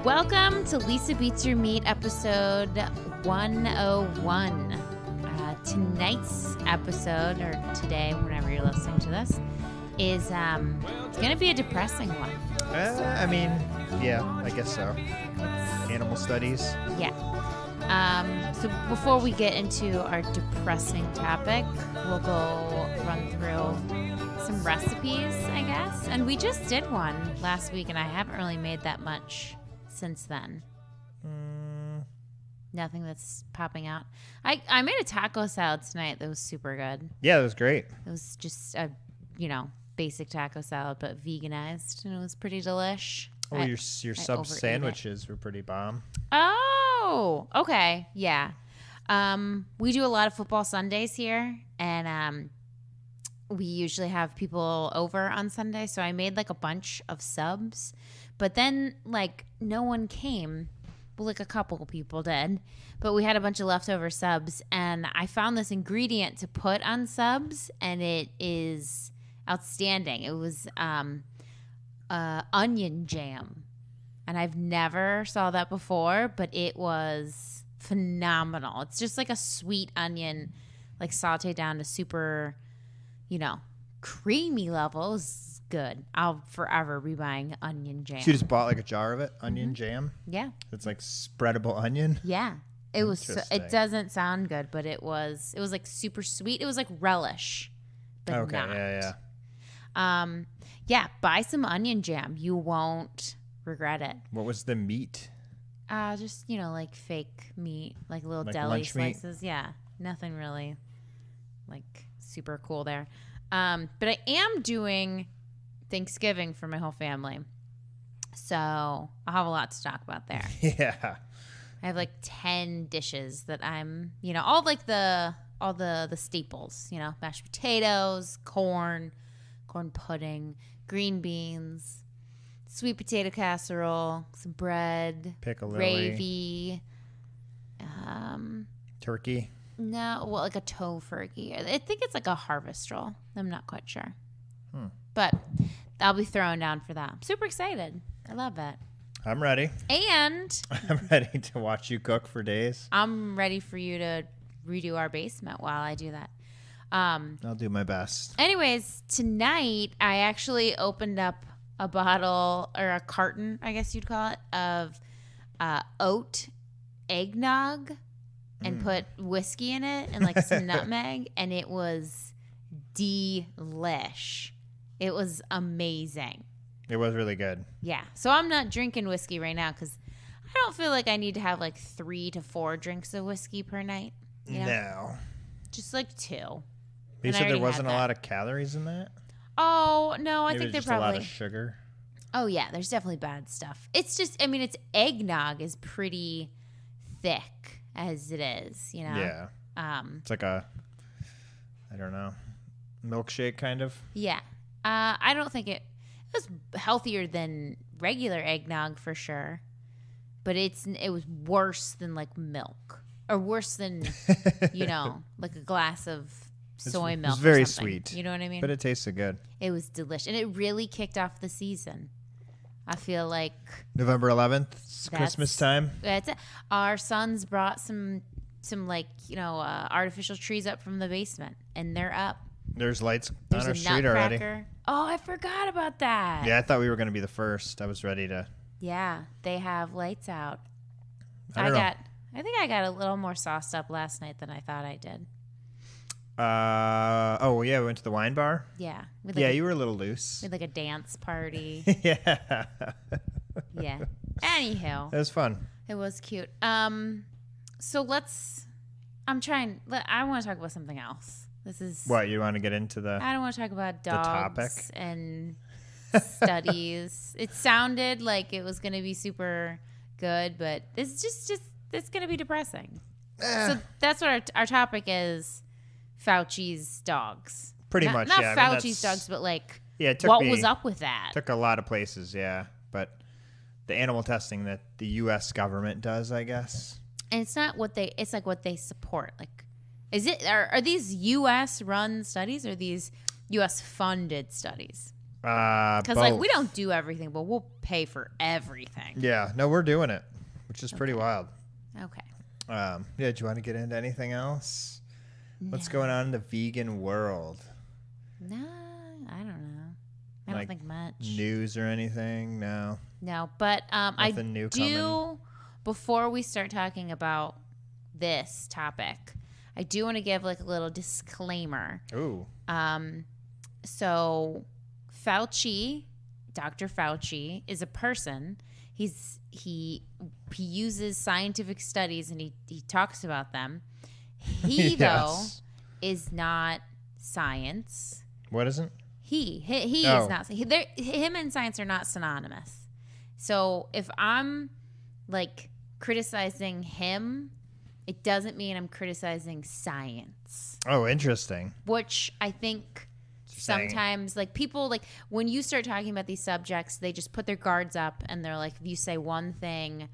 Welcome to Lisa Beats Your Meat, episode 101. Tonight's episode, or today, whenever you're listening to this, is it's going to be a depressing one. I guess so. Animal studies. Yeah. So before we get into our depressing topic, we'll go run through some recipes, I guess. And we just did one last week, and I haven't really made that much since then. Nothing that's popping out. I made a taco salad tonight that was super good. Yeah, that was great. It was just a, basic taco salad, but veganized, and it was pretty delish. Oh, your sub sandwiches were pretty bomb. Oh, okay. Yeah. We do a lot of football Sundays here, and we usually have people over on Sunday, so I made like a bunch of subs, but then like no one came. Well, like a couple people did, but we had a bunch of leftover subs, and I found this ingredient to put on subs, and it is outstanding. It was onion jam, and I've never saw that before, but it was phenomenal. It's just like a sweet onion, like sauteed down to super, creamy levels. Good. I'll forever be buying onion jam. So you just bought like a jar of it, onion jam? Yeah. It's like spreadable onion? Yeah. It was. It doesn't sound good, but it was like super sweet. It was like relish, but okay, not. Yeah. Buy some onion jam. You won't regret it. What was the meat? Just like fake meat, like little like deli Meat? slices. Yeah, nothing really like super cool there. But I am doing Thanksgiving for my whole family, so I'll have a lot to talk about there. Yeah, I have like 10 dishes that I'm, all the staples, mashed potatoes, corn pudding, green beans, sweet potato casserole, some bread, piccalilli, gravy, turkey. No, well, like a tofurkey. I think it's like a harvest roll. I'm not quite sure. But I'll be throwing down for that. I'm super excited. I love it. I'm ready. And I'm ready to watch you cook for days. I'm ready for you to redo our basement while I do that. I'll do my best. Anyways, tonight I actually opened up a bottle, or a carton, I guess you'd call it, of oat eggnog and put whiskey in it and like some nutmeg, and it was delish. It was amazing. It was really good. Yeah. So I'm not drinking whiskey right now because I don't feel like I need to have like 3 to 4 drinks of whiskey per night. No. Just like 2. You said there wasn't a lot of calories in that? Oh, no. I think there's probably. a lot of sugar. Oh, yeah. There's definitely bad stuff. It's just, it's eggnog is pretty thick as it is, Yeah. It's like a, I don't know, milkshake kind of. Yeah. I don't think it was healthier than regular eggnog for sure, but it was worse than like milk, or worse than like a glass of soy milk. It's very or something. sweet. You know what I mean? But it tasted good. It was delicious, and it really kicked off the season. I feel like November 11th, it's Christmas time. That's it. Our sons brought some like artificial trees up from the basement, and they're up. There's lights There's on our a street already. Oh, I forgot about that. Yeah, I thought we were going to be the first. I was ready to. Yeah, they have lights out. I don't know. I think I got a little more sauced up last night than I thought I did. We went to the wine bar. Yeah. You were a little loose. We had like a dance party. Yeah. Yeah. Anywho. It was fun. It was cute. So I want to talk about something else. This is what you want to get into I don't want to talk about dogs topic and studies. It sounded like it was going to be super good, but it's just it's going to be depressing. So that's what our topic is: Fauci's dogs. Pretty much, not yeah. Fauci's dogs, but like what was up with that? Took a lot of places, yeah. But the animal testing that the U.S. government does, I guess. And it's not it's like what they support. Like, are these U.S. run studies or these U.S. funded studies? Because like we don't do everything, but we'll pay for everything. Yeah, no, we're doing it, which is pretty wild. Okay. Yeah, do you want to get into anything else? What's going on in the vegan world? No, I don't know. I don't think much. News or anything? No. No, but Nothing new coming. Before we start talking about this topic, I do want to give like a little disclaimer. Ooh. So Fauci, Dr. Fauci, is a person. He uses scientific studies and he talks about them. He Yes. though is not science. What isn't? He is not. Him and science are not synonymous. So if I'm like criticizing him, it doesn't mean I'm criticizing science. Oh, interesting. Which I think sometimes like people like when you start talking about these subjects, they just put their guards up and they're like, if you say one thing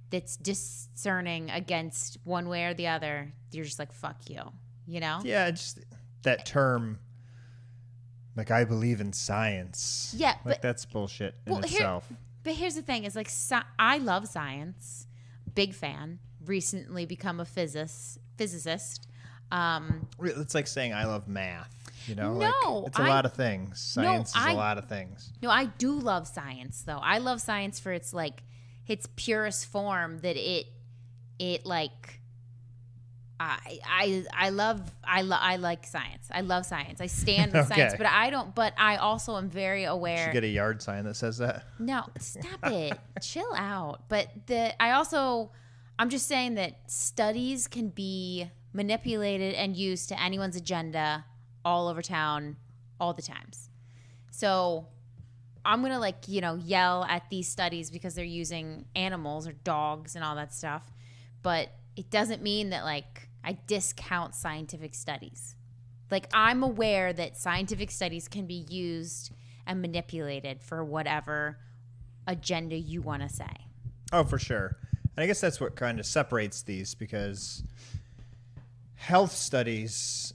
that's discerning against one way or the other, you're just like, fuck you, you know? Yeah, just that term, like I believe in science. Yeah, like but that's bullshit in itself. But here's the thing: is like I love science, big fan. Recently become a physicist. It's like saying I love math. You know, no, like, it's a lot of things. Science is a lot of things. No, I do love science though. I love science for its like its purest form. That it like. I like science. I love science. I stand with science, but I don't. But I also am very aware. You should get a yard sign that says that. No, stop it. Chill out. But I'm just saying that studies can be manipulated and used to anyone's agenda all over town, all the times. So I'm gonna yell at these studies because they're using animals or dogs and all that stuff, but it doesn't mean that like I discount scientific studies. Like I'm aware that scientific studies can be used and manipulated for whatever agenda you want to say. Oh, for sure. And I guess that's what kind of separates these, because health studies,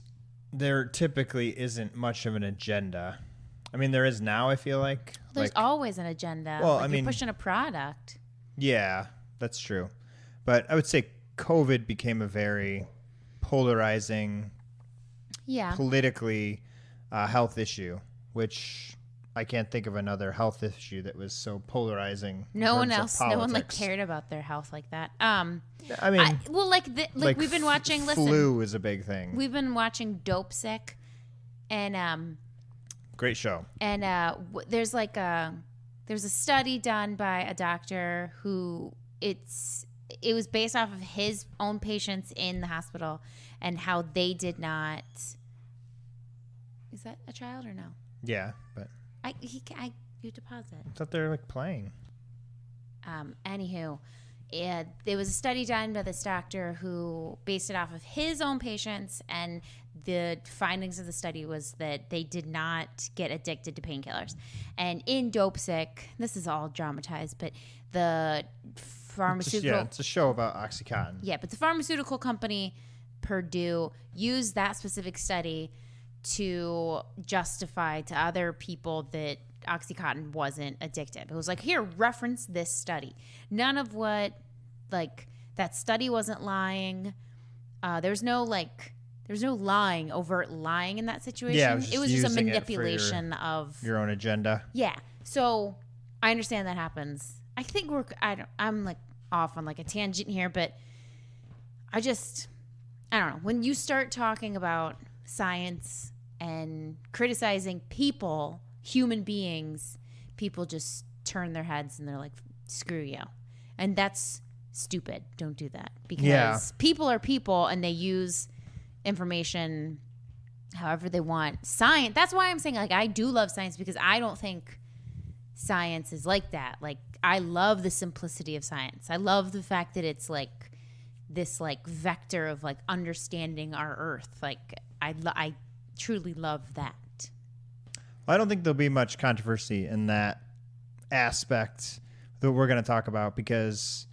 there typically isn't much of an agenda. I mean, there is now, I feel like. There's always an agenda. Well, like I mean, you're pushing a product. Yeah, that's true. But I would say COVID became a very polarizing, politically health issue, which I can't think of another health issue that was so polarizing. No one cared about their health like that. I mean, we've been watching. Flu is a big thing. We've been watching Dope Sick, and great show. And there's a study done by a doctor who it was based off of his own patients in the hospital and how they did not. Is that a child or no? Yeah, but you deposit. I thought they were like playing. Anywho, there was a study done by this doctor who based it off of his own patients, and the findings of the study was that they did not get addicted to painkillers. And in Dope Sick, this is all dramatized, but the pharmaceutical... It's a show about OxyContin. Yeah, but the pharmaceutical company, Purdue, used that specific study to justify to other people that OxyContin wasn't addictive. It was like, here, reference this study. None of what, like, that study wasn't lying. There's no lying, overt lying in that situation. Yeah, it was just a manipulation of your own agenda. Yeah. So I understand that happens. I think I'm like off on like a tangent here, but I don't know. When you start talking about science and criticizing people, human beings, people just turn their heads and they're like, screw you. And that's stupid. Don't do that. Because people are people and they use information however they want. Science, that's why I'm saying like I do love science, because I don't think science is like that. Like I love the simplicity of science. I love the fact that it's like this like vector of like understanding our earth. Like I truly love that. I don't think there'll be much controversy in that aspect that we're going to talk about, because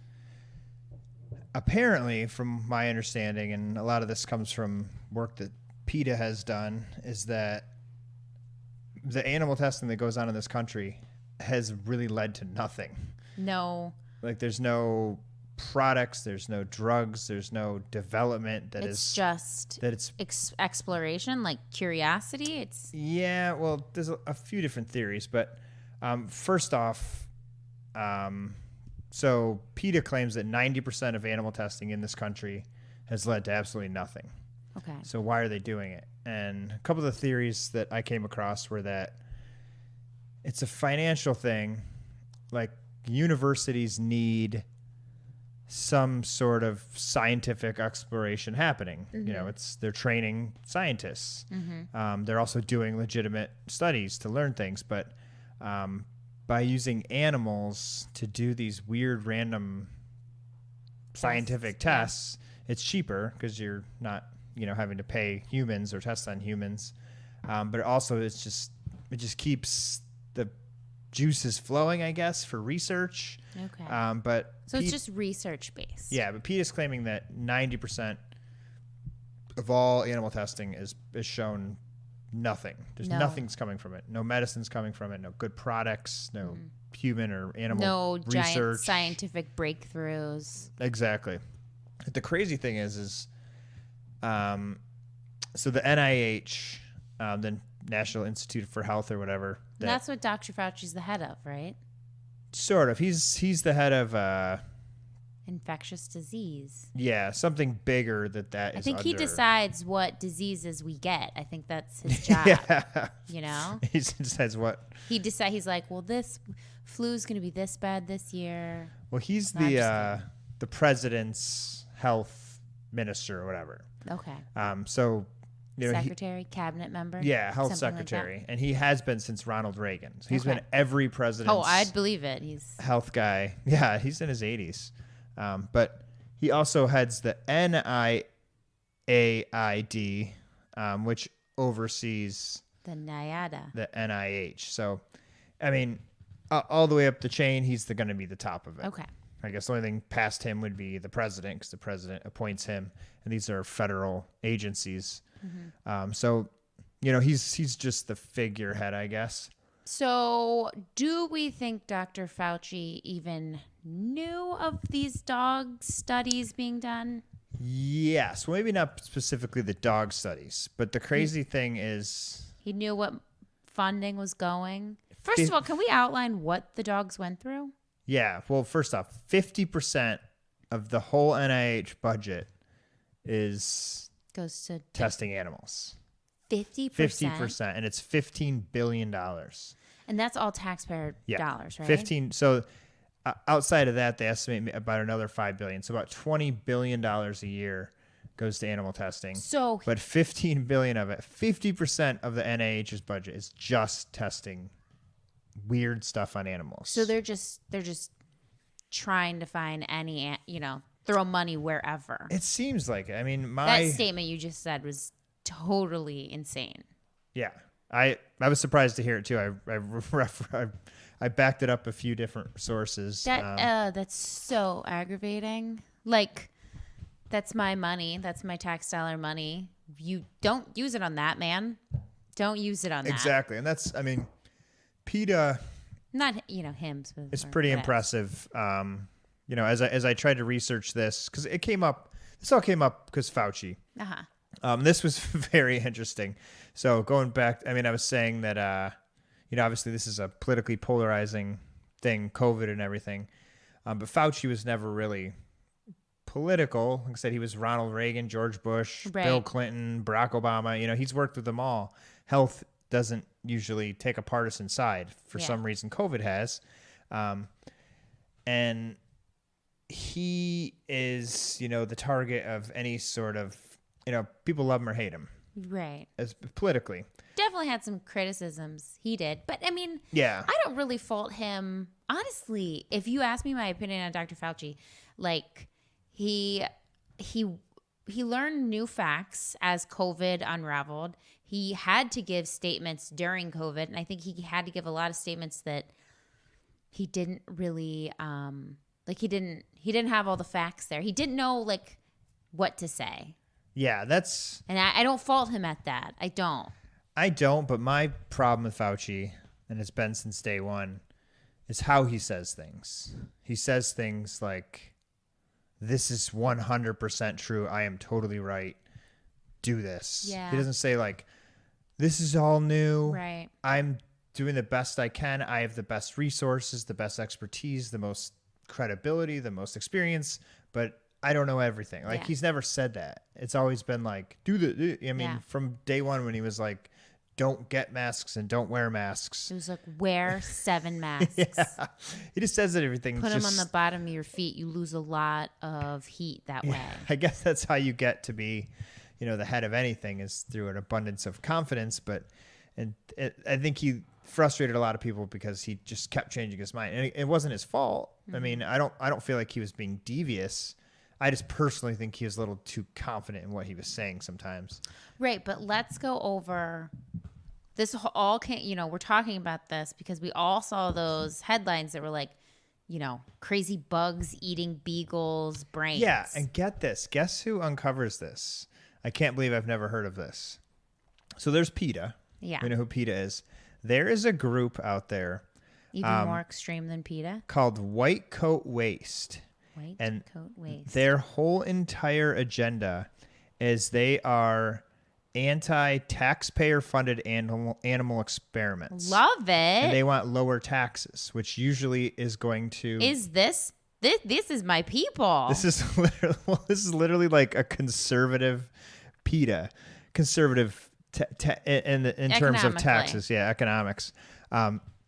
apparently, from my understanding, and a lot of this comes from work that PETA has done, is that the animal testing that goes on in this country has really led to nothing. No. Like there's no products, there's no drugs, there's no development It's just that it's exploration, like curiosity. yeah. Well, there's a few different theories, but first off, so PETA claims that 90% of animal testing in this country has led to absolutely nothing. Okay. So why are they doing it? And a couple of the theories that I came across were that it's a financial thing. Like universities need some sort of scientific exploration happening. Mm-hmm. You know, they're training scientists. Mm-hmm. They're also doing legitimate studies to learn things, but by using animals to do these weird random scientific tests, it's cheaper because you're not, having to pay humans or test on humans. But also it just keeps the juices flowing, I guess, for research. Okay. But it's just research based. Yeah, but PETA is claiming that 90% of all animal testing is shown nothing. Nothing's coming from it. No medicine's coming from it. No good products. No human or animal research. Giant scientific breakthroughs. Exactly. But the crazy thing is so the NIH, the National Institute for Health or whatever. That's what Dr. Fauci's the head of, right? Sort of. He's the head of infectious disease. Yeah, something bigger that is. I think he under. decides what diseases we get. I think that's his job. Yeah. He decides what. He's like, well, this flu's going to be this bad this year. Well, he's the president's health minister or whatever. Okay. So. Secretary, cabinet member. Yeah, health secretary. Like, and he has been since Ronald Reagan. So he's been every president's. Oh, I'd believe it. He's health guy. Yeah, he's in his 80s. But he also heads the NIAID, which oversees the NIAID. The NIH. So, I mean, all the way up the chain, he's going to be the top of it. Okay. I guess the only thing past him would be the president, because the president appoints him, and these are federal agencies. Mm-hmm. So, he's just the figurehead, I guess. So, do we think Dr. Fauci even knew of these dog studies being done? Yes. Well, maybe not specifically the dog studies, but the crazy thing is... He knew what funding was going. First of all, can we outline what the dogs went through? Yeah. Well, first off, 50% of the whole NIH budget goes to testing animals. 50%? 50%. And it's $15 billion. And that's all taxpayer dollars, right? 15. So outside of that, they estimate about another $5 billion. So about $20 billion a year goes to animal testing. But $15 billion of it, 50% of the NIH's budget is just testing weird stuff on animals. So they're just trying to find any, throw money wherever. It seems like it. I mean, that statement you just said was totally insane. Yeah. I was surprised to hear it too. I backed it up a few different sources. That's so aggravating. Like, that's my money. That's my tax dollar money. You don't use it on that, man. Don't use it on that. Exactly. And that's, I mean, PETA. Not, him. It's pretty impressive. As I tried to research this, because this all came up because Fauci. Uh-huh. This was very interesting. So going back, I mean, I was saying that, obviously this is a politically polarizing thing, COVID and everything. But Fauci was never really political. Like I said, he was Ronald Reagan, George Bush, right. Bill Clinton, Barack Obama. He's worked with them all. Health doesn't usually take a partisan side. For some reason, COVID has. And he is, the target of any sort of, people love him or hate him. Right. As politically. Definitely had some criticisms. He did. But, I mean, yeah. I don't really fault him. Honestly, if you ask me my opinion on Dr. Fauci, like, he learned new facts as COVID unraveled. He had to give statements during COVID, and I think he had to give a lot of statements that he didn't really he didn't have all the facts there. He didn't know what to say. Yeah, that's... And I don't fault him at that. I don't. I don't, but my problem with Fauci, and it's been since day one, is how he says things. He says things like, this is 100% true. I am totally right. Do this. Yeah. He doesn't say like, this is all new. Right. I'm doing the best I can. I have the best resources, the best expertise, the most credibility, the most experience, but I don't know everything. Like he's never said that. It's always been like, from day one when he was like, don't get masks and don't wear masks. It was like, wear 7 masks. Yeah. He just says that everything. Put them on the bottom of your feet. You lose a lot of heat that way. I guess that's how you get to be, the head of anything, is through an abundance of confidence. But I think he frustrated a lot of people because he just kept changing his mind, and it wasn't his fault. Mm-hmm. I mean, I don't feel like he was being devious. I just personally think he was a little too confident in what he was saying sometimes. Right, but let's go over this all. We're talking about this because we all saw those headlines that were like, crazy bugs eating beagles' brains. Yeah, and get this. Guess who uncovers this? I can't believe I've never heard of this. So there's PETA. Yeah. We know who PETA is. There is a group out there. Even more extreme than PETA? Called White Coat Waste. White Coat Waste. Their whole entire agenda is they are anti-taxpayer-funded animal experiments. Love it. And they want lower taxes, which usually is going to... Is this is my people. This is literally like a conservative PETA. Conservative in terms of taxes. Yeah, economics.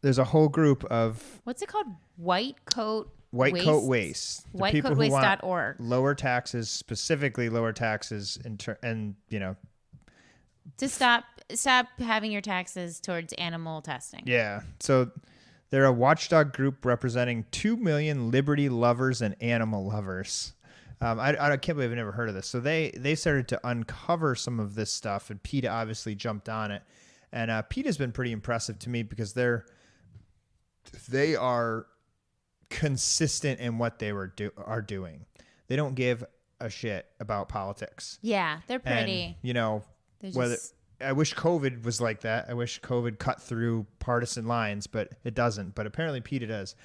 There's a whole group of... What's it called? White Coat Waste. Whitecoatwaste.org. Lower taxes, specifically lower taxes, to stop having your taxes towards animal testing. Yeah. So they're a watchdog group representing 2 million liberty lovers and animal lovers. I can't believe I've never heard of this. So they started to uncover some of this stuff, and PETA obviously jumped on it. And PETA's been pretty impressive to me because they are consistent in what they are doing. They don't give a shit about politics. Yeah, they're pretty. And, I wish COVID was like that. I wish COVID cut through partisan lines, but it doesn't. But apparently PETA does.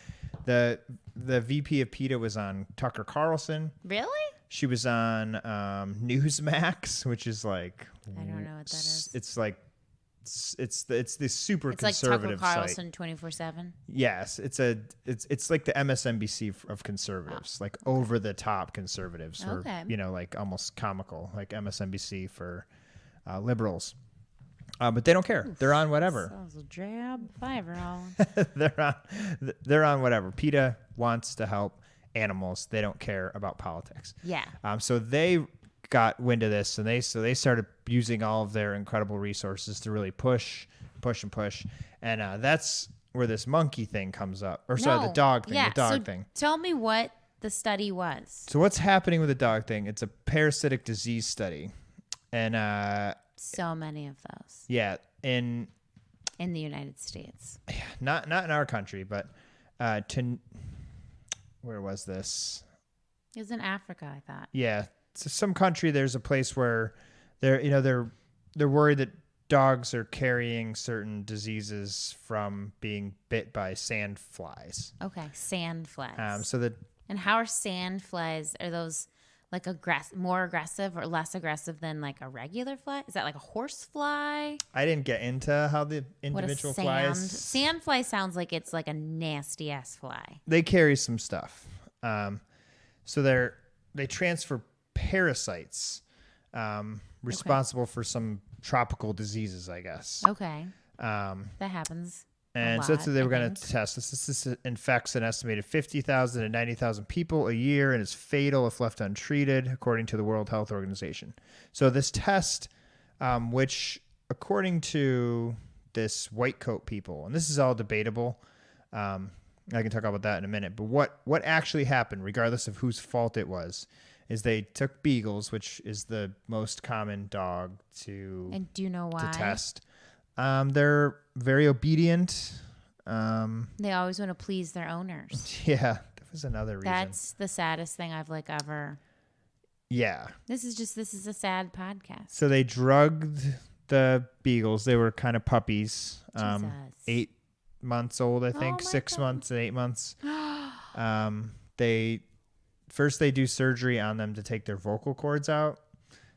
The VP of PETA was on Tucker Carlson. Really? She was on Newsmax, which is like... I don't know what that is. It's like... It's the super it's conservative like Tucker Carlson 24/7. Yes, it's like the MSNBC of conservatives, like over the top conservatives, or like almost comical, like MSNBC for liberals. But they don't care. They're on whatever. Sounds a drab five-year-old. They're on whatever. PETA wants to help animals. They don't care about politics. Yeah. So they got wind of this, and they started using all of their incredible resources to really push, and that's where this monkey thing comes up, or sorry, the dog thing. Yeah. The dog thing. Tell me what the study was. So what's happening with the dog thing? It's a parasitic disease study, and so many of those. Yeah, in the United States. Yeah, not in our country, but where was this? It was in Africa, I thought. Yeah. So some country, there's a place where they're worried that dogs are carrying certain diseases from being bit by sand flies. Okay, sand flies. And how are sand flies? Are those like more aggressive or less aggressive than like a regular fly? Is that like a horse fly? I didn't get into how the individual flies. Sand fly sounds like it's like a nasty ass fly. They carry some stuff. So they transfer parasites responsible for some tropical diseases, I guess. Okay. That happens. And so that's what they were going to test. This infects an estimated 50,000 to 90,000 people a year and is fatal if left untreated, according to the World Health Organization. So this test, which according to this white coat people, and this is all debatable, I can talk about that in a minute, but what actually happened, regardless of whose fault it was, is they took beagles, which is the most common dog to test. They're very obedient. They always want to please their owners. Yeah, that was another reason. That's the saddest thing I've ever. Yeah. This is a sad podcast. So they drugged the beagles. They were kind of puppies, Jesus. 8 months old, I Oh think, my 6 God. months and 8 months. They first they do surgery on them to take their vocal cords out,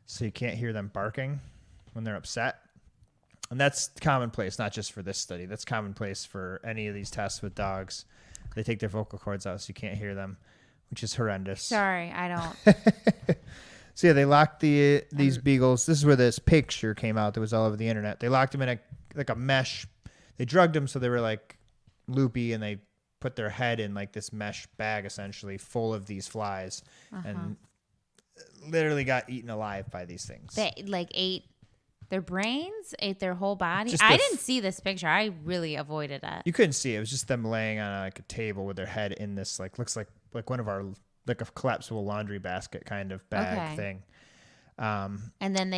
so you can't hear them barking when they're upset. And that's commonplace, not just for this study. That's commonplace for any of these tests with dogs. They take their vocal cords out so you can't hear them, which is horrendous. Sorry, I don't. So yeah, they locked these beagles. This is where this picture came out that was all over the internet. They locked them in a mesh. They drugged them so they were like loopy, and they put their head in like this mesh bag essentially full of these flies, and literally got eaten alive by these things. They like ate their brains, ate their whole body. Just I didn't see this picture. I really avoided it. You couldn't see it. It was just them laying on like a table with their head in this looks like one of our like a collapsible laundry basket kind of bag thing. And then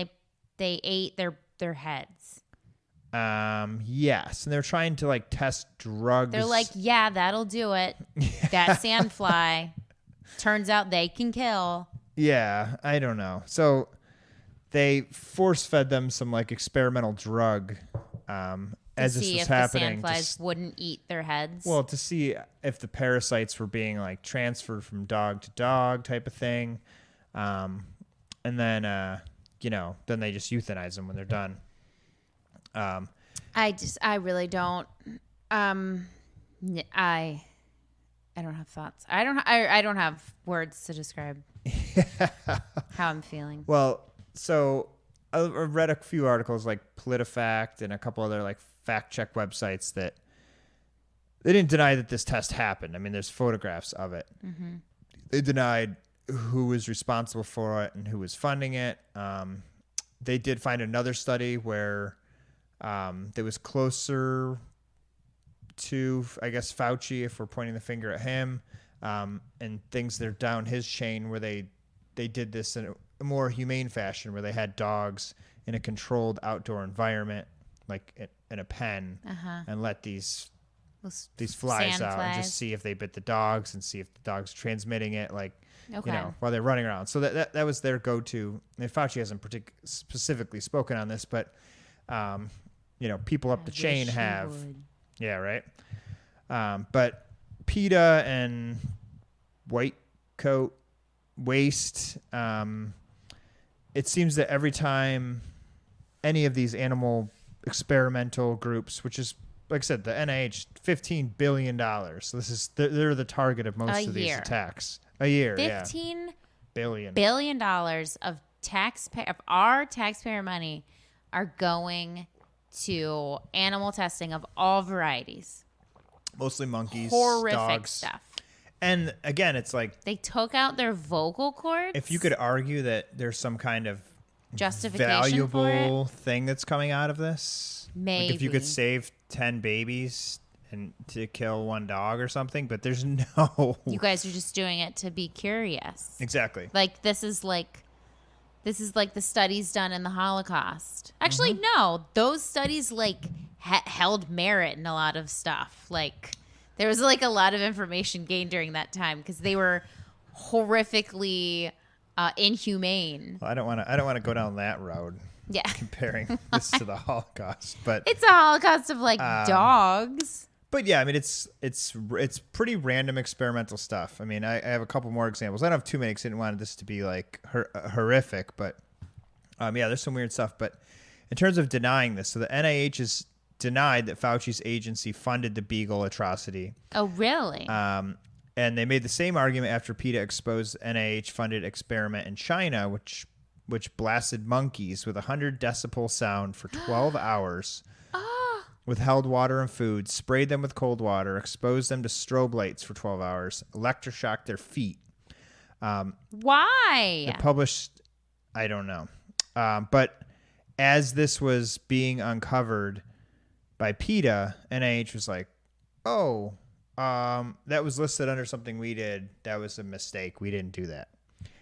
they ate their heads. Yes, and they're trying to like test drugs. They're like, yeah, that'll do it. That sandfly. Turns out they can kill. Yeah, I don't know. So they force fed them some like experimental drug as this was happening. The sandflies wouldn't eat their heads. Well, to see if the parasites were being like transferred from dog to dog type of thing. And then, then they just euthanize them when they're done. I really don't. I don't have thoughts. I don't have words to describe how I'm feeling. Well, so I read a few articles like PolitiFact and a couple other like fact check websites that they didn't deny that this test happened. I mean, there's photographs of it. Mm-hmm. They denied who was responsible for it and who was funding it. They did find another study where that was closer to, I guess, Fauci, if we're pointing the finger at him, and things that are down his chain where they did this in a more humane fashion where they had dogs in a controlled outdoor environment, like in a pen, and let these flies out and just see if they bit the dogs and see if the dogs are transmitting it, like, while they're running around. So that was their go-to. And Fauci hasn't specifically spoken on this, but, people up the chain have. Yeah, right. But PETA and white coat waste, it seems that every time any of these animal experimental groups, which is, like I said, the NIH, $15 billion. So they're the target of most of these attacks. A year, $15 billion of our taxpayer money are going to animal testing of all varieties. Mostly monkeys, horrific dogs. Stuff. And again, it's like they took out their vocal cords. If you could argue that there's some kind of justification valuable for it, thing that's coming out of this, maybe like if you could save 10 babies and to kill one dog or something, but there's no. You guys are just doing it to be curious. Exactly. Like this is like the studies done in the Holocaust. Actually, no, those studies like held merit in a lot of stuff. Like there was like a lot of information gained during that time because they were horrifically inhumane. Well, I don't want to go down that road. Yeah, comparing this to the Holocaust, but it's a Holocaust of like dogs. But yeah, I mean, it's pretty random experimental stuff. I mean, I have a couple more examples. I don't have too many because I didn't want this to be like horrific, but yeah, there's some weird stuff. But in terms of denying this, so the NIH has denied that Fauci's agency funded the beagle atrocity. Oh, really? And they made the same argument after PETA exposed NIH-funded experiment in China, which blasted monkeys with 100 decibel sound for 12 hours. Withheld water and food, sprayed them with cold water, exposed them to strobe lights for 12 hours, electroshocked their feet. Why? It published, I don't know. But as this was being uncovered by PETA, NIH was like, that was listed under something we did. That was a mistake. We didn't do that.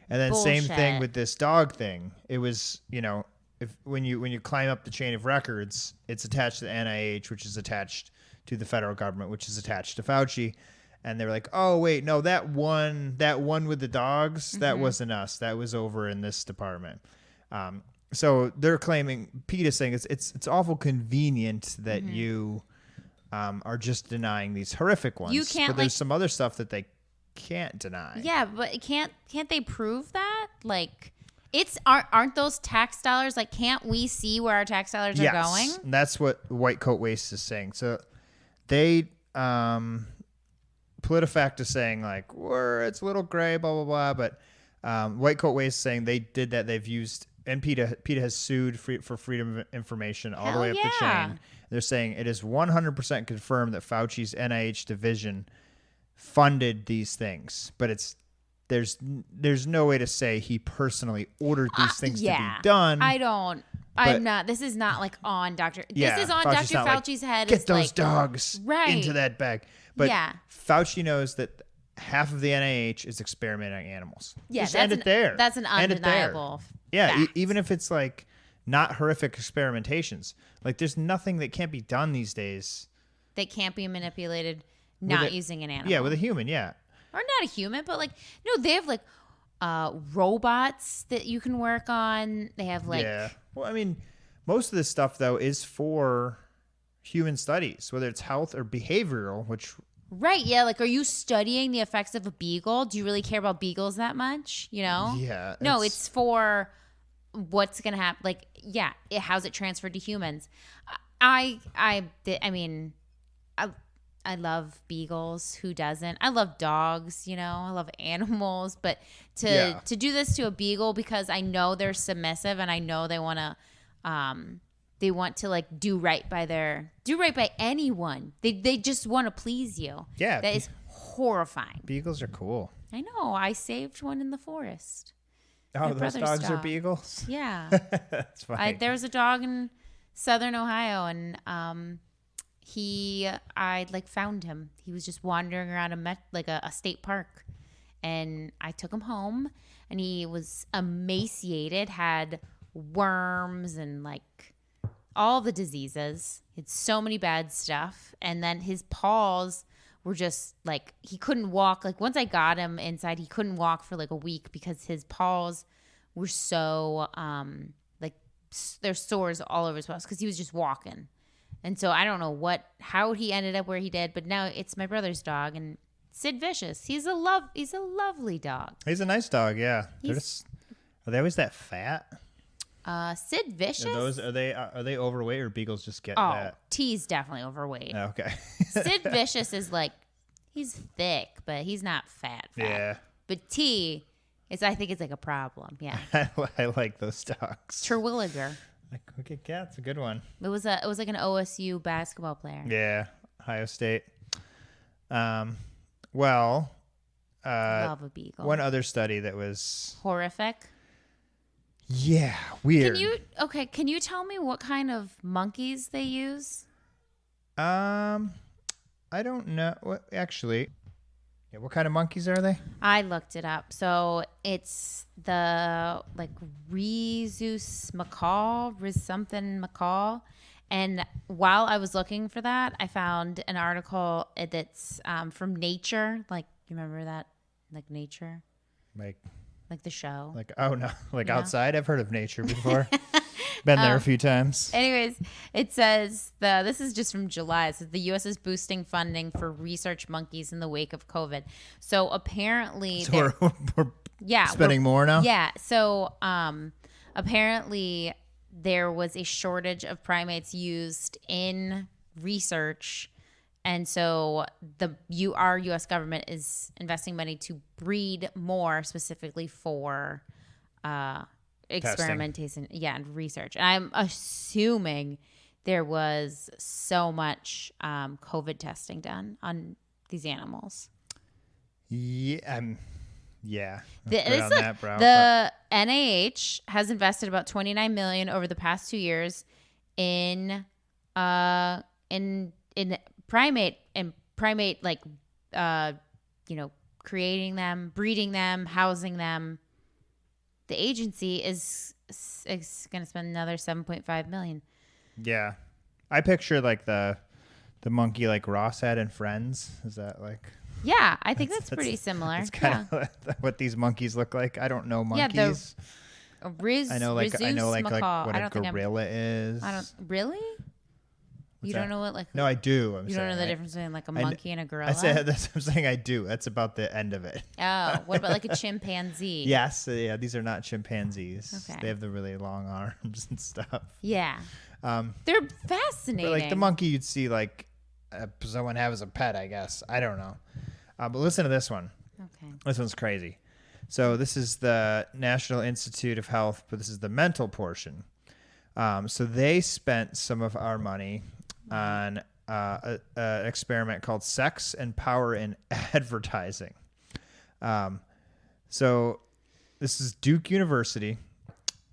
And then Bullshit. Same thing with this dog thing. It was, when you climb up the chain of records, it's attached to the NIH, which is attached to the federal government, which is attached to Fauci. And they were like, oh, wait, no, that one with the dogs, that wasn't us. That was over in this department. So they're claiming, PETA's saying it's awful convenient that you are just denying these horrific ones. You can't, but there's some other stuff that they can't deny. Yeah, but can't they prove that? Like, aren't those tax dollars? Like, can't we see where our tax dollars are going? And that's what White Coat Waste is saying. So they PolitiFact is saying like, it's a little gray, blah blah blah. But White Coat Waste is saying they did that. They've used, and PETA has sued for freedom of information all the way up the chain. They're saying it is 100% confirmed that Fauci's NIH division funded these things, but there's no way to say he personally ordered these things to be done. I'm not. This is not like on Dr. This is on Fauci's Dr. Fauci's head. Get those dogs into that bag. But Fauci knows that half of the NIH is experimenting on animals. Yeah, just end it there. That's an undeniable. Yeah, even if it's like not horrific experimentations, like there's nothing that can't be done these days that can't be manipulated not using an animal. Yeah, with a human. Yeah, or not a human, but like no, they have like robots that you can work on. They have like Well, I mean, most of this stuff though is for human studies, whether it's health or behavioral, which. Right, yeah. Like, are you studying the effects of a beagle? Do you really care about beagles that much? You know? Yeah. No, it's for what's going to happen. Like, yeah, how's it transferred to humans? I mean, I love beagles. Who doesn't? I love dogs, you know? I love animals. But to do this to a beagle because I know they're submissive and I know they want to like do right by anyone. They just want to please you. Yeah. That is horrifying. Beagles are cool. I know. I saved one in the forest. Oh, those dogs are beagles? Yeah. That's funny. There was a dog in southern Ohio and I like found him. He was just wandering around a state park. And I took him home and he was emaciated, had worms and like all the diseases. He had so many bad stuff. And then his paws were just like, he couldn't walk. Like once I got him inside, he couldn't walk for like a week because his paws were so, like there's sores all over his paws because he was just walking. And so I don't know how he ended up where he did, but now it's my brother's dog and Sid Vicious. He's a lovely dog. He's a nice dog. Yeah. Are they always that fat? Sid Vicious. Are they overweight or beagles just get that? T's definitely overweight. Oh, okay. Sid Vicious is like, he's thick, but he's not fat. Yeah. But T I think it's like a problem. Yeah. I like those dogs. Terwilliger. Like Wicked Cat's a good one. It was like an OSU basketball player. Yeah. Ohio State. Love a beagle. One other study that was horrific. Yeah, weird. Can you tell me what kind of monkeys they use? I don't know. What kind of monkeys are they? I looked it up. So it's the like rhesus macaw, macaw. And while I was looking for that, I found an article that's from Nature. Like, you remember that? Like Nature? Like the show. Outside? I've heard of Nature before. Been there a few times. Anyways, it says this is just from July. It says the U.S. is boosting funding for research monkeys in the wake of COVID. So apparently, we're spending more now. Yeah. So apparently, there was a shortage of primates used in research. And so our U.S. government is investing money to breed more specifically for experimentation, and research. And I'm assuming there was so much COVID testing done on these animals. Yeah, The NIH has invested about $29 million over the past 2 years in primate like creating them, breeding them, housing them. The agency is going to spend another $7.5 million. Yeah, I picture like the monkey like Ross had in Friends. Is that like? Yeah, I think that's pretty similar. It's kind of what these monkeys look like. I don't know monkeys. I know like macaw. what I a don't think gorilla is. I don't really. You don't know what like? No, I do. You don't know the difference between like a monkey and a gorilla? I said that's what I'm saying. I do. That's about the end of it. Oh, what about like a chimpanzee? Yes, yeah. These are not chimpanzees. Okay. They have the really long arms and stuff. Yeah. They're fascinating. But like the monkey, you'd see like someone have as a pet. I guess I don't know. But listen to this one. Okay. This one's crazy. So this is the National Institute of Health, but this is the mental portion. So they spent some of our money on an experiment called Sex and Power in Advertising. So this is Duke University.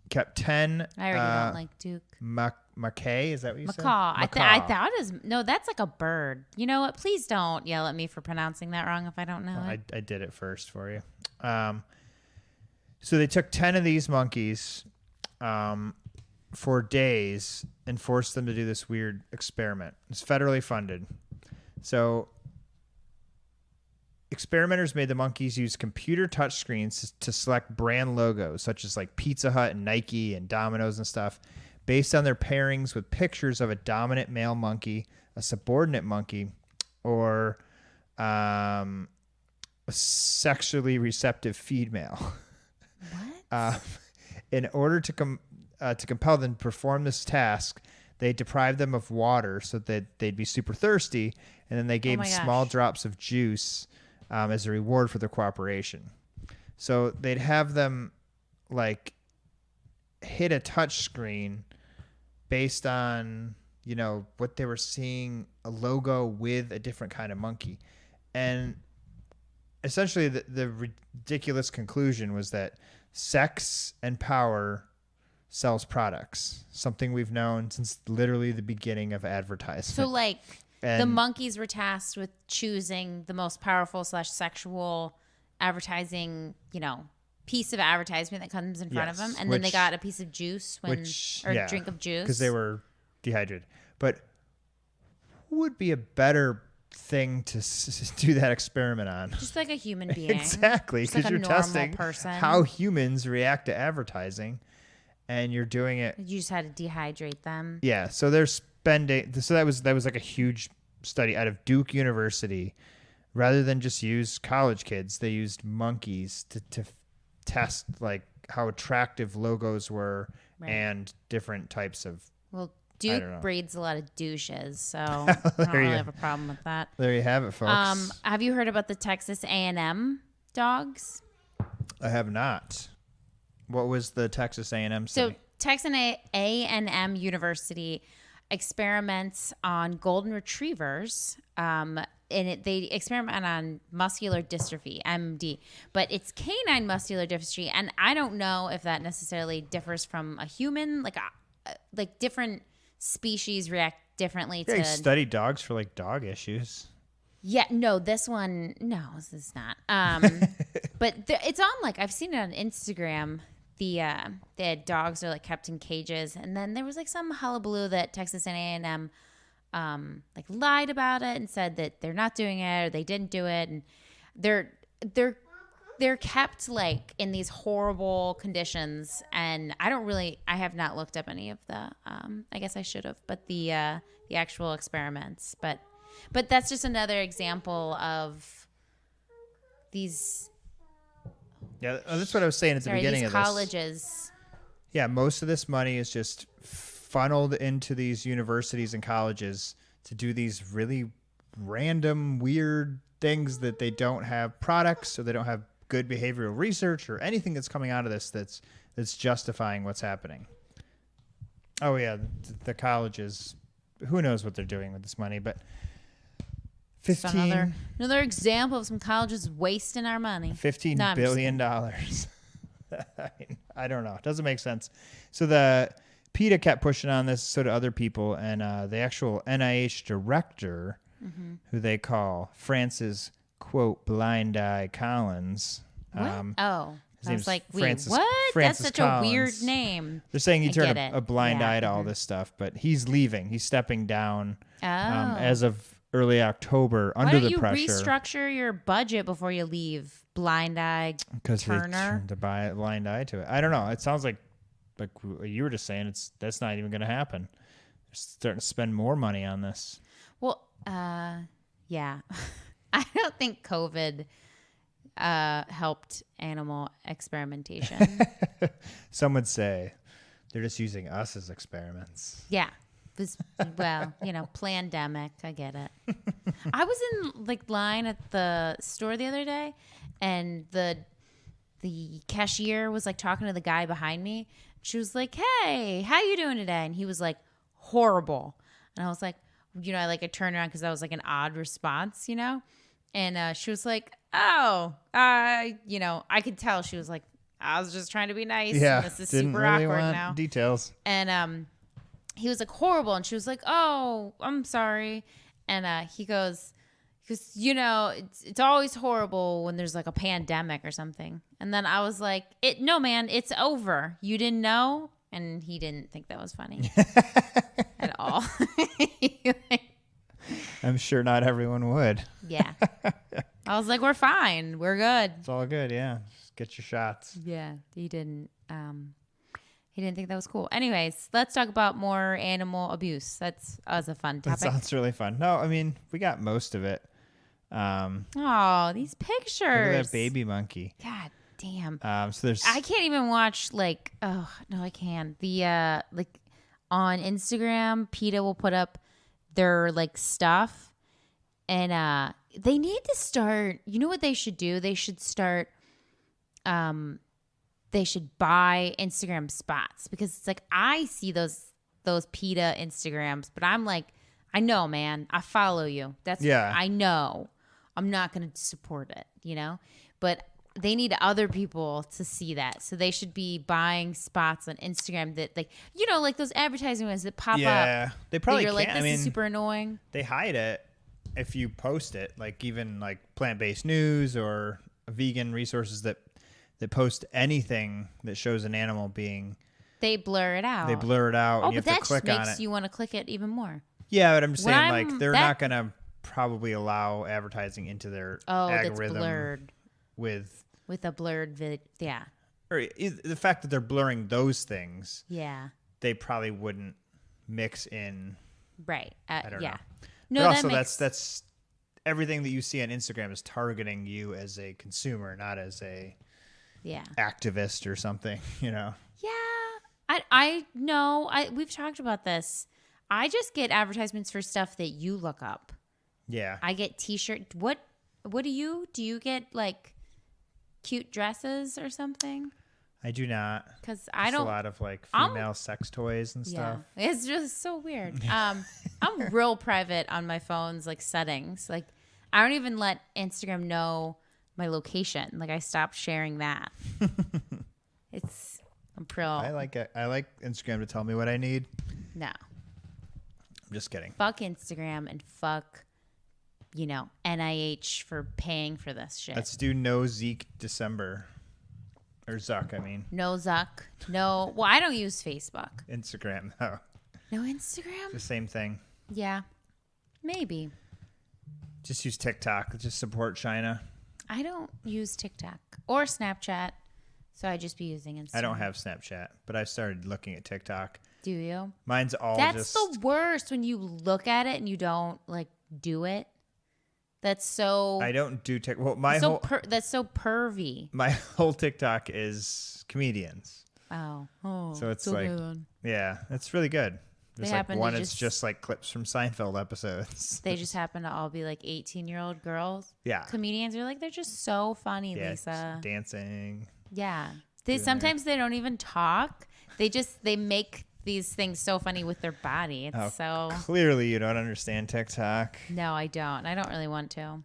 Kept 10. I already don't like Duke. Mackay, is that what you said? Macaw. I thought it was, no, that's like a bird. You know what? Please don't yell at me for pronouncing that wrong if I don't know it. I did it first for you. So they took 10 of these monkeys for days and forced them to do this weird experiment. It's federally funded. So experimenters made the monkeys use computer touchscreens to select brand logos, such as like Pizza Hut and Nike and Domino's and stuff, based on their pairings with pictures of a dominant male monkey, a subordinate monkey, or a sexually receptive female. What? In order to compel them to perform this task, they deprived them of water so that they'd be super thirsty, and then they gave them small drops of juice as a reward for their cooperation. So they'd have them like hit a touch screen based on, you know, what they were seeing, a logo with a different kind of monkey. And essentially the ridiculous conclusion was that sex and power sells products, something we've known since literally the beginning of advertising. So like the monkeys were tasked with choosing the most powerful / sexual advertising, you know, piece of advertisement that comes in front of them, and then they got a piece of juice drink of juice because they were dehydrated. But who would be a better thing to do that experiment on? Just like a human being. Exactly, because like you're testing person. How humans react to advertising, and you're doing it. You just had to dehydrate them. Yeah, so they're spending. So that was like a huge study out of Duke University. Rather than just use college kids, they used monkeys to test like how attractive logos were and different types of. Well, Duke breeds a lot of douches, so I don't really have a problem with that. There you have it, folks. Have you heard about the Texas A&M dogs? I have not. What was the Texas A&M study? So Texas A&M University experiments on golden retrievers. They experiment on muscular dystrophy, MD, but it's canine muscular dystrophy, and I don't know if that necessarily differs from a human. Like different species react differently to. They study dogs for like dog issues. Yeah, no, this is not. But it's on like I've seen it on Instagram. The dogs are like kept in cages, and then there was like some hullabaloo that Texas A&M like lied about it and said that they're not doing it or they didn't do it, and they're kept like in these horrible conditions. And I have not looked up any of the I guess I should have, but the actual experiments, but that's just another example of these. Yeah, that's what I was saying at the beginning of this. Colleges. Yeah, most of this money is just funneled into these universities and colleges to do these really random, weird things that they don't have products, or they don't have good behavioral research or anything that's coming out of this that's justifying what's happening. Oh yeah, the colleges, who knows what they're doing with this money, but 15 another example of some colleges wasting our money. $15 billion. I don't know. It doesn't make sense. So the PETA kept pushing on this, so do other people, and the actual NIH director, who they call Francis, quote, Blind Eye Collins. What? I was like, wait, Francis, what? Francis That's such Collins. a weird name. They're saying he turned a blind eye to all this stuff, but he's leaving. He's stepping down as of early October Why under don't the you pressure. restructure your budget before you leave? Blind Eye Because they Turner. turned a blind eye to it. I don't know. It sounds like you were just saying, that's not even going to happen. They're starting to spend more money on this. Well, yeah. I don't think COVID helped animal experimentation. Some would say they're just using us as experiments. Yeah. Well, pandemic. I get it. I was in line at the store the other day, and the cashier was talking to the guy behind me. She was like, "Hey, how you doing today?" And he was like, "Horrible." And I was like, I turned around because that was an odd response, And she was like, "Oh, I could tell." She was like, "I was just trying to be nice. Yeah, And this is didn't super really awkward want now." details. And he was like, "Horrible." And she was like, "Oh, I'm sorry." And he goes, it's always horrible when there's a pandemic or something. And then I was like, no, man, it's over. You didn't know? And he didn't think that was funny at all. I'm sure not everyone would. Yeah. I was like, we're fine. We're good. It's all good. Yeah. Just get your shots. Yeah. He didn't think that was cool. Anyways, let's talk about more animal abuse. That was a fun topic. That sounds really fun. No, I mean, we got most of it. Oh, these pictures. Look at that baby monkey. God damn. So there's. I can't even watch oh no, I can. The on Instagram, PETA will put up their stuff, and they need to start. You know what they should do? They should start. They should buy Instagram spots, because it's I see those PETA Instagrams, but I'm I know, man, I follow you. I know. I'm not going to support it, but they need other people to see that. So they should be buying spots on Instagram that those advertising ones that pop up. Yeah, they probably you're can't. This is super annoying. They hide it if you post it, even plant-based news or vegan resources that post anything that shows an animal being. They blur it out. And you have to click on it. That makes you want to click it even more. Yeah, but I'm just saying, they're not going to probably allow advertising into their algorithm. That's blurred. With a blurred vid. Yeah. Or the fact that they're blurring those things. Yeah. They probably wouldn't mix in. Right. I don't know. No, but also that's everything that you see on Instagram is targeting you as a consumer, not as a activist or something, Yeah. I know. We've talked about this. I just get advertisements for stuff that you look up. Yeah. I get t-shirt. What do you get cute dresses or something? I do not. Because I don't. A lot of female sex toys and stuff. Yeah. It's just so weird. I'm real private on my phone's settings. I don't even let Instagram know my location. I stopped sharing that. I'm real. I like it. I like Instagram to tell me what I need. No. I'm just kidding. Fuck Instagram and fuck, NIH for paying for this shit. Let's do no Zeke December. Or Zuck, I mean. No Zuck. No. Well, I don't use Facebook. Instagram, though. No Instagram? The same thing. Yeah. Maybe. Just use TikTok. Just support China. I don't use TikTok or Snapchat, so I just be using Instagram. I don't have Snapchat, but I've started looking at TikTok. Do you? Mine's all That's the worst when you look at it and you don't do it. That's so. I don't do TikTok. Well, that's so pervy. My whole TikTok is comedians. Oh. So it's good. Yeah, it's really good. There's one. It's just clips from Seinfeld episodes. They just happen to all be 18-year-old girls. Yeah. Comedians are they're just so funny, Lisa. Dancing. Yeah. Sometimes they don't even talk. They make these things so funny with their body. So clearly you don't understand TikTok. No, I don't. I don't really want to.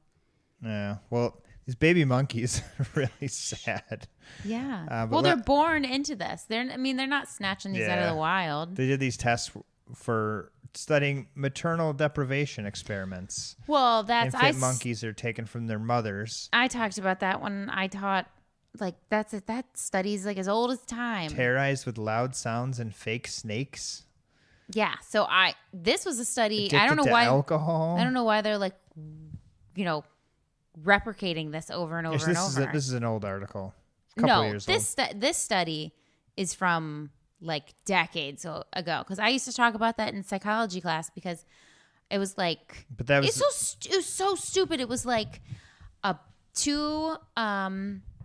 Yeah. Well, these baby monkeys are really sad. Yeah. Well, they're born into this. They're not snatching these out of the wild. They did these tests for studying maternal deprivation experiments. Well, infant monkeys are taken from their mothers. I talked about that when I taught. That study's as old as time. Terrorized with loud sounds and fake snakes. Yeah. So this was a study. Addicted I don't know to why. alcohol. I don't know why they're like, replicating this over and over and over. This is an old article. A couple years old. This study is from like decades ago. Because I used to talk about that in psychology class because it was like, But that was it was so stupid. It was like it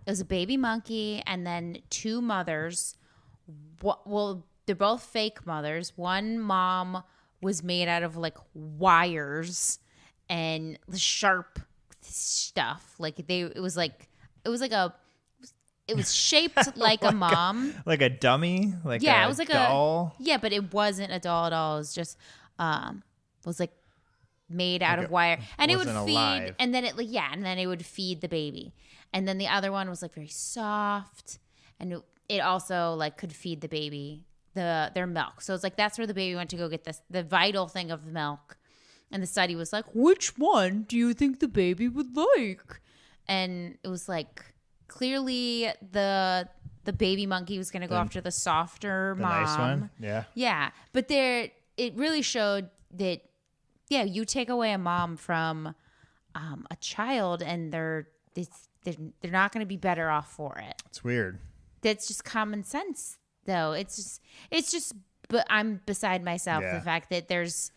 was a baby monkey and then two mothers. Well, they're both fake mothers. One mom was made out of like wires and sharp stuff. Like it was shaped like a mom. like a dummy, like Yeah, a it was like doll. Yeah, but it wasn't a doll at all. It was just was like made out of wire, and it would wasn't feed, alive. and then it would feed the baby, and then the other one was like very soft, and it also like could feed the baby their milk. So it's like that's where the baby went to go get the vital thing of the milk, and the study was like, which one do you think the baby would like? And it was like clearly the baby monkey was going to go after the softer The mom. nice one. Yeah. Yeah, but it really showed that, yeah, you take away a mom from a child and they're not going to be better off for it. It's weird. That's just common sense, though. It's just. But I'm beside myself the fact that there's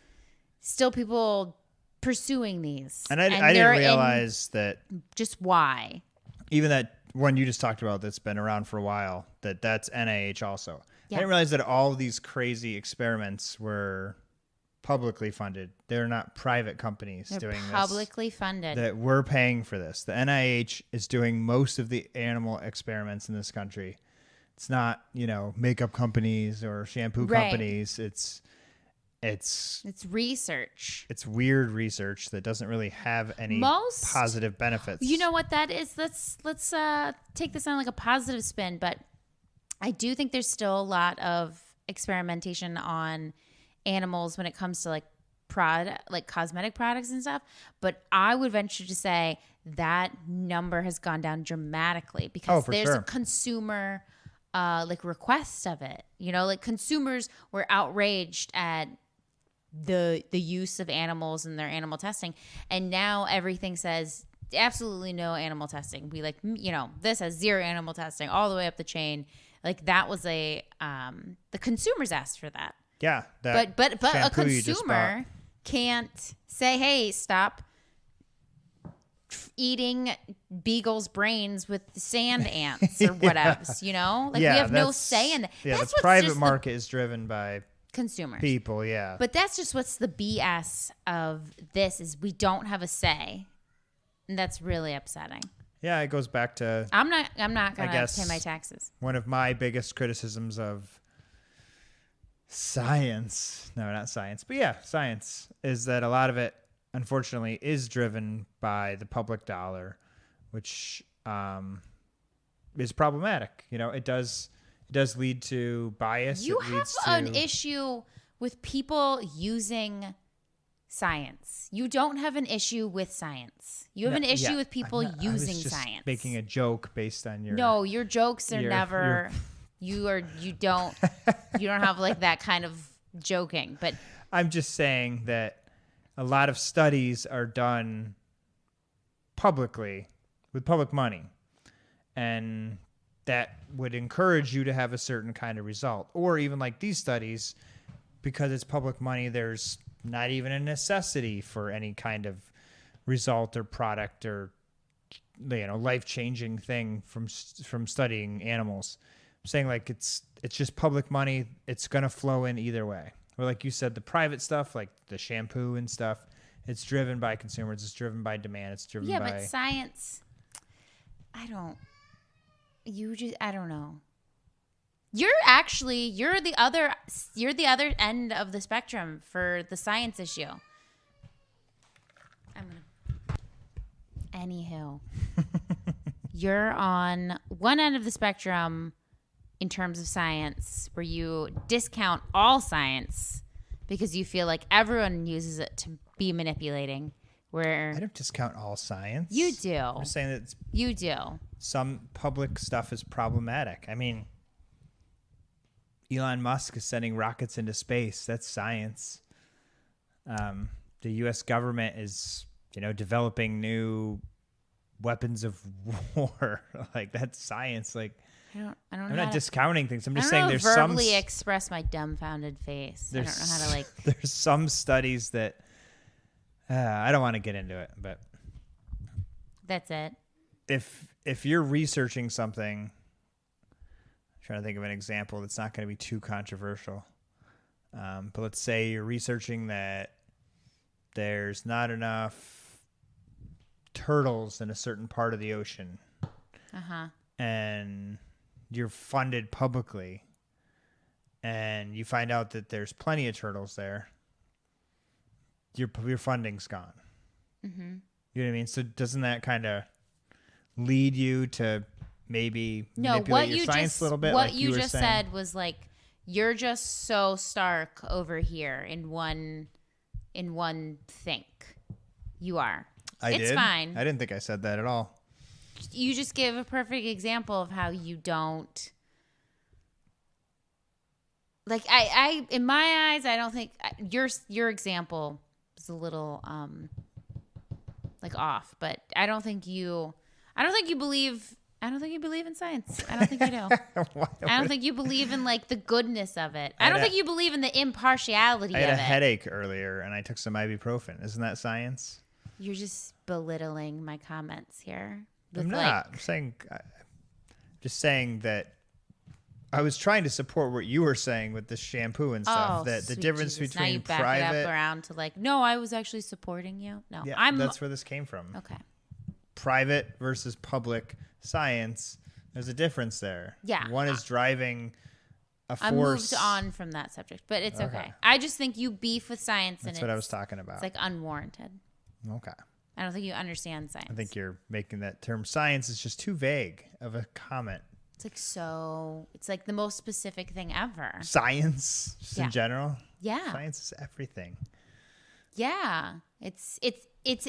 still people pursuing these, and I didn't realize that just why. Even that one you just talked about that's been around for a while, that's NIH also. Yeah. I didn't realize that all these crazy experiments were publicly funded. They're not private companies doing this. Publicly funded. That we're paying for this. The NIH is doing most of the animal experiments in this country. It's not, makeup companies or shampoo companies. It's research. It's weird research that doesn't really have any positive benefits. You know what that is? Let's take this on like a positive spin, but I do think there's still a lot of experimentation on animals when it comes to like cosmetic products and stuff. But I would venture to say that number has gone down dramatically because there's a consumer request of it. Like consumers were outraged at the use of animals in their animal testing, and now everything says absolutely no animal testing. We this has zero animal testing all the way up the chain. Like that was the consumers asked for that. Yeah, but a consumer can't say, hey, stop eating beagles' brains with sand ants or whatever. We have no say in that. Yeah, the private market is driven by consumers, people. Yeah, but that's just what's the BS of this is we don't have a say, and that's really upsetting. Yeah, it goes back to I'm not gonna pay my taxes. One of my biggest criticisms of science, no, not science, but yeah, science, is that a lot of it, unfortunately, is driven by the public dollar, which is problematic. It does lead to bias. You have an issue with people using science. You don't have an issue with science. You have an issue with people using science. Making a joke based on your. No, your jokes are never. You don't have like that kind of joking. But I'm just saying that a lot of studies are done publicly with public money, and that would encourage you to have a certain kind of result. Or even like these studies, because it's public money, there's not even a necessity for any kind of result or product or life-changing thing from studying animals. I'm saying like it's just public money. It's going to flow in either way. Or like you said, the private stuff, like the shampoo and stuff, it's driven by consumers. It's driven by demand. It's driven by... Yeah, but science, I don't know. You're the other end of the spectrum for the science issue. Anywho, you're on one end of the spectrum in terms of science, where you discount all science because you feel like everyone uses it to be manipulating. Where I don't discount all science. You do. I'm saying that you do. Some public stuff is problematic. I mean, Elon Musk is sending rockets into space. That's science. The U.S. government is, developing new weapons of war. Like, that's science. Like, I'm not discounting things. I'm just saying there's some verbally express my dumbfounded face. I don't know how to like. There's some studies that I don't want to get into it, but that's it. If you're researching something, I'm trying to think of an example that's not going to be too controversial. But let's say you're researching that there's not enough turtles in a certain part of the ocean. And you're funded publicly and you find out that there's plenty of turtles there. Your funding's gone. You know what I mean? So doesn't that kind of lead you to maybe manipulate your science a little bit? What you just said was like, you're just so stark over here in one think. You are. It's fine. I didn't think I said that at all. You just gave a perfect example of how you don't like. I in my eyes, I don't think your example is a little like off, but I don't think you believe in science. I don't think you do. I don't think you believe in like the goodness of it. I don't think you believe in the impartiality of it. I had a headache earlier and I took some ibuprofen. Isn't that science? You're just belittling my comments here. I'm not. I'm just saying that I was trying to support what you were saying with the shampoo and stuff. That the difference between now you back private it up around to like, no, I was actually supporting you. No, yeah, that's where this came from. Okay. Private versus public science. There's a difference there. Yeah. One is driving a force. I moved on from that subject, but it's okay. I just think you beef with science. That's what I was talking about. It's like unwarranted. Okay. I don't think you understand science. I think you're making that term science is just too vague of a comment. It's like the most specific thing ever. Science, just in general. Yeah. Science is everything. Yeah. It's you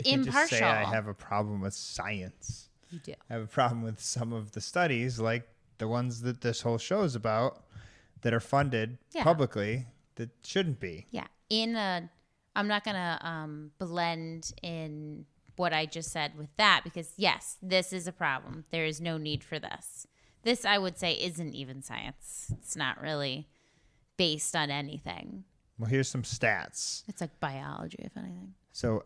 impartial. Just say I have a problem with science. You do. I have a problem with some of the studies, like the ones that this whole show is about, that are funded publicly that shouldn't be. Yeah. I'm not gonna blend in what I just said with that because yes, this is a problem. There is no need for this. This, I would say, isn't even science. It's not really based on anything. Well, here's some stats. It's like biology, if anything. So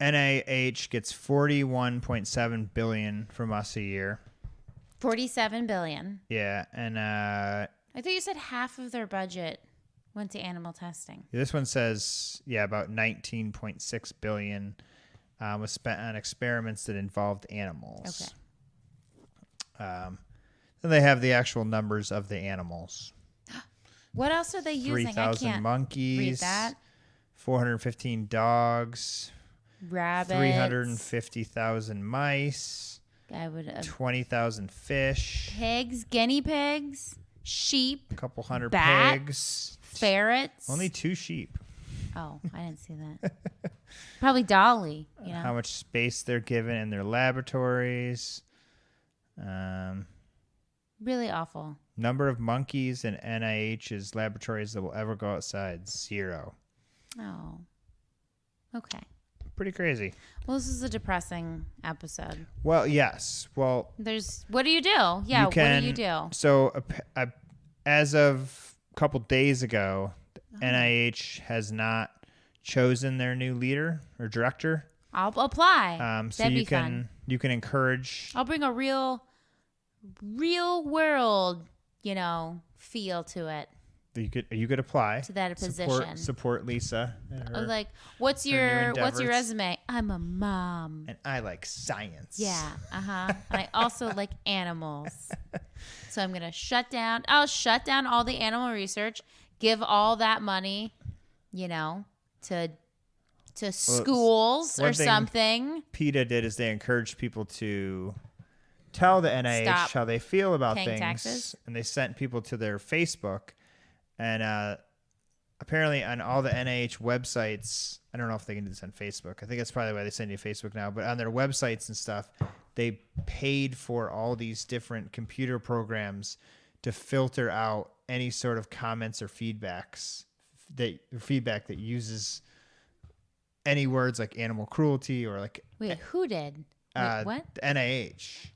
NIH gets $41.7 billion from us a year. 47 billion. Yeah, and I thought you said half of their budget went to animal testing. This one says, about 19.6 billion was spent on experiments that involved animals. Okay. Then they have the actual numbers of the animals. What else are they using? 3,000 monkeys. Read that. 415 dogs. Rabbits. 350,000 mice. 20,000 fish. Pigs, guinea pigs, sheep. A couple hundred bats, pigs. Ferrets. Only 2 sheep. Oh, I didn't see that. Probably Dolly. How much space they're given in their laboratories. Really awful. Number of monkeys in NIH's laboratories that will ever go outside, 0. Oh. Okay. Pretty crazy. Well, this is a depressing episode. Well, yes. Well, what do you do? Yeah, what do you do? So, as of a couple days ago, NIH has not chosen their new leader or director. I'll apply. So That'd you be can fun. You can encourage. I'll bring a real world, feel to it. You could apply to that position. Support Lisa. Like, what's your resume? I'm a mom, and I like science. Yeah, and I also like animals. So I'm gonna shut down. I'll shut down all the animal research. Give all that money, to schools or something. PETA did is they encouraged people to tell the NIH how they feel about things, taxes. And they sent people to their Facebook. And apparently on all the NIH websites, I don't know if they can do this on Facebook. I think that's probably why they send you Facebook now. But on their websites and stuff, they paid for all these different computer programs to filter out any sort of comments or feedback that uses any words like animal cruelty or like Wait, who did? Wait, what? the NIH.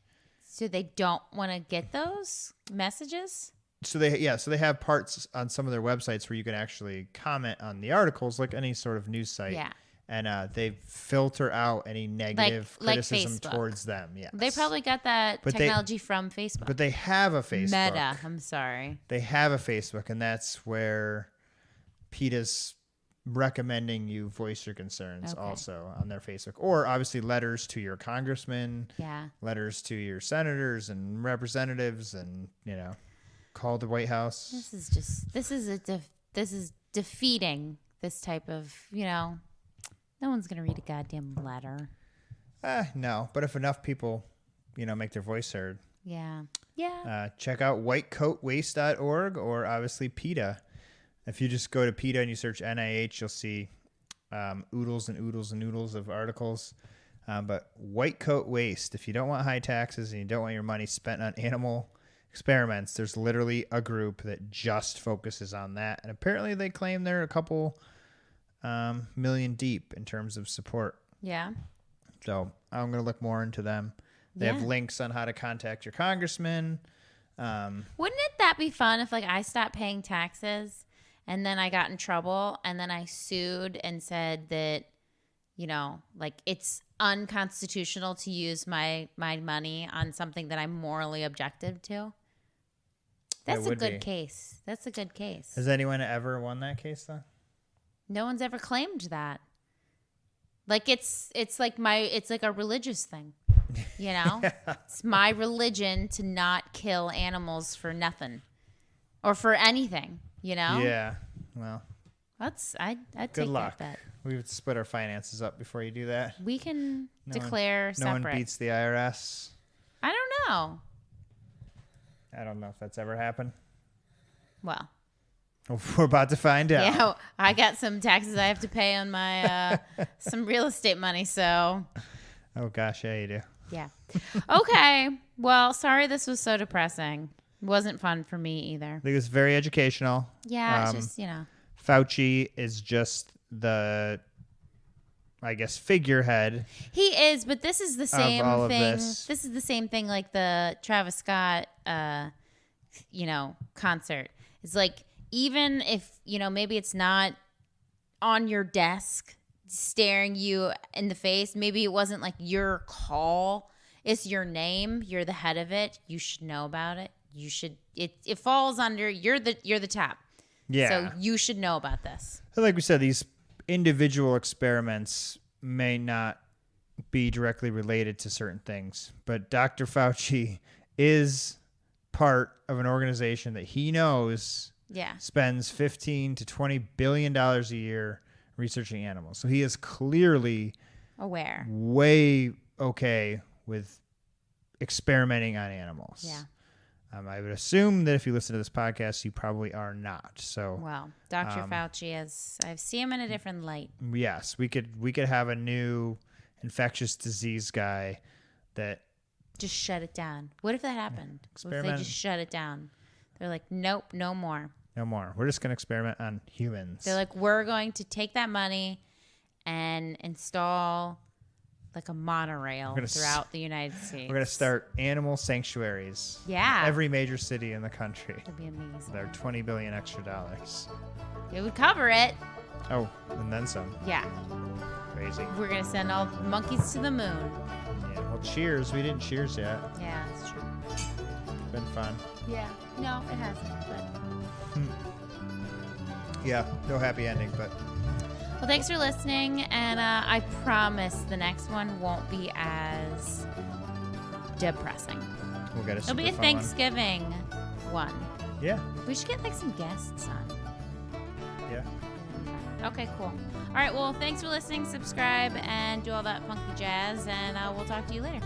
So they don't want to get those messages? So they have parts on some of their websites where you can actually comment on the articles like any sort of news site. Yeah. And they filter out any negative criticism Facebook. Towards them. Yes. They probably got that technology from Facebook. But they have a Facebook. Meta, I'm sorry. They have a Facebook, and that's where PETA's recommending you voice your concerns also on their Facebook. Or obviously letters to your congressman, letters to your senators and representatives, and, call the White House. This is defeating this type of, no one's going to read a goddamn letter. No, but if enough people, make their voice heard. Yeah. Yeah. Check out whitecoatwaste.org or obviously PETA. If you just go to PETA and you search NIH, you'll see oodles and oodles and oodles of articles. But White Coat Waste, if you don't want high taxes and you don't want your money spent on animal experiments, there's literally a group that just focuses on that. And apparently they claim they're a couple million deep in terms of support. Yeah. So I'm going to look more into them. They have links on how to contact your congressman. Wouldn't that be fun if I stopped paying taxes and then I got in trouble and then I sued and said that, it's unconstitutional to use my money on something that I'm morally objective to? That's a good case. That's a good case. Has anyone ever won that case though? No one's ever claimed that. It's like a religious thing. It's my religion to not kill animals for nothing or for anything, Yeah. Well, I'd good take luck. that bet. We would split our finances up before you do that. We can declare no separate. one beats the IRS. I don't know. I don't know if that's ever happened. Well, we're about to find out. Yeah, I got some taxes I have to pay on my some real estate money, so. Oh gosh, yeah, you do. Yeah. Okay. Well, sorry this was so depressing. It wasn't fun for me either. I think it was very educational. Yeah, it's just, Fauci is just the, I guess, figurehead. He is, but this is the same thing. This is the same thing like the Travis Scott, concert. It's like, even if, maybe it's not on your desk staring you in the face, maybe it wasn't like your call, it's your name, you're the head of it, you should know about it. You should, it falls under, you're the top. Yeah. So you should know about this. Like we said, these individual experiments may not be directly related to certain things, but Dr. Fauci is part of an organization that he knows spends $15 to $20 billion a year researching animals. So he is clearly aware, way okay with experimenting on animals. Yeah. I would assume that if you listen to this podcast, you probably are not. So, well, Dr. Fauci, I see him in a different light. Yes, we could have a new infectious disease guy that just shut it down. What if that happened? What if they just shut it down? They're like, nope, no more. No more. We're just going to experiment on humans. They're like, we're going to take that money and install like a monorail throughout the United States. We're going to start animal sanctuaries. Yeah. Every major city in the country. That'd be amazing. They're $20 billion extra dollars. It would cover it. Oh, and then some. Yeah. Crazy. We're going to send all the monkeys to the moon. Yeah. Well, cheers. We didn't cheers yet. Yeah, that's true. It's been fun. Yeah. No, it hasn't. But. Yeah. No happy ending, but. Well, thanks for listening, and I promise the next one won't be as depressing. We'll get It'll be a Thanksgiving one. Yeah. We should get some guests on. Yeah. Okay, cool. All right, well, thanks for listening. Subscribe and do all that funky jazz, and we'll talk to you later.